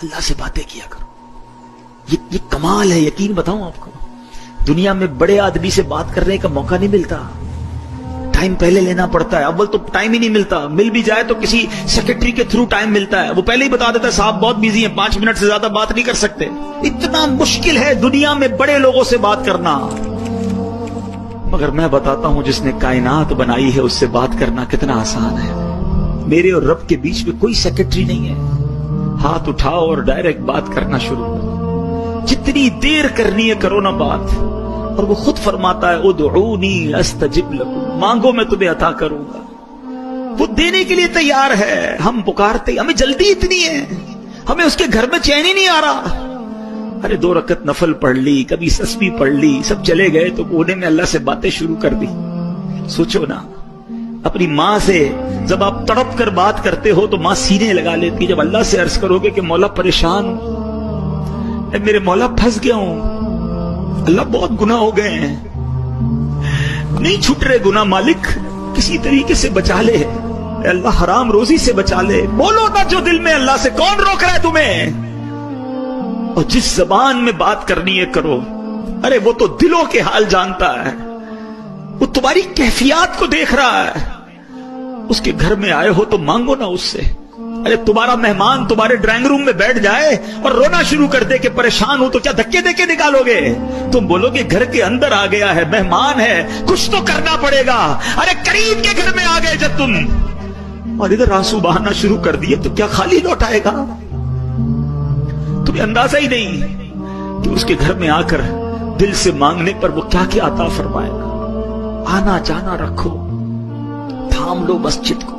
اللہ سے باتیں کیا کرو. یہ کمال ہے. یقین بتاؤں آپ کو, دنیا میں بڑے آدمی سے بات کرنے کا موقع نہیں ملتا. ٹائم پہلے لینا پڑتا ہے. اول تو ٹائم ہی نہیں ملتا, مل بھی جائے تو کسی سیکرٹری کے تھرو ٹائم ملتا ہے. وہ پہلے ہی بتا دیتا ہے صاحب بہت بیزی ہیں, 5 منٹ سے زیادہ بات نہیں کر سکتے. اتنا مشکل ہے دنیا میں بڑے لوگوں سے بات کرنا. مگر میں بتاتا ہوں جس نے کائنات بنائی ہے اس سے بات کرنا کتنا آسان ہے. میرے اور رب کے بیچ میں کوئی سیکرٹری نہیں ہے. ہاتھ اٹھاؤ اور ڈائریکٹ بات کرنا شروع کرو. جتنی دیر کرنی ہے کرو نا بات. اور وہ خود فرماتا ہے ادعونی استجب لکم, مانگو میں تمہیں عطا کروں گا. وہ دینے کے لیے تیار ہے. ہم پکارتے, ہمیں جلدی اتنی ہے, ہمیں اس کے گھر میں چین ہی نہیں آ رہا. ارے 2 رکعت نفل پڑھ لی, کبھی تسبیح پڑھ لی, سب چلے گئے تو کونے میں اللہ سے باتیں شروع کر دی. سوچو نا, اپنی ماں سے جب آپ تڑپ کر بات کرتے ہو تو ماں سینے لگا لیتی. جب اللہ سے عرض کرو گے کہ مولا پریشان ہوں, اے میرے مولا پھنس گیا ہوں, اللہ بہت گناہ ہو گئے ہیں, نہیں چھوٹ رہے گناہ, مالک کسی طریقے سے بچا لے, اے اللہ حرام روزی سے بچا لے. بولو نا جو دل میں اللہ سے, کون روک رہا ہے تمہیں؟ اور جس زبان میں بات کرنی ہے کرو. ارے وہ تو دلوں کے حال جانتا ہے, وہ تمہاری کیفیات کو دیکھ رہا ہے. اس کے گھر میں آئے ہو تو مانگو نا اس سے. ارے تمہارا مہمان تمہارے ڈرائنگ روم میں بیٹھ جائے اور رونا شروع کر دے کہ پریشان ہو, تو کیا دھکے دے کے نکالو گے؟ تم بولو گے گھر کے اندر آ گیا ہے, مہمان ہے, کچھ تو کرنا پڑے گا. ارے قریب کے گھر میں آ گئے جب تم اور ادھر آنسو بہانا شروع کر دیے تو کیا خالی لوٹ آئے گا؟ تمہیں اندازہ ہی نہیں کہ اس کے گھر میں آ کر دل سے مانگنے پر وہ کیا کیا عطا فرمائے گا. آنا جانا رکھو, تھام لو مسجد کو,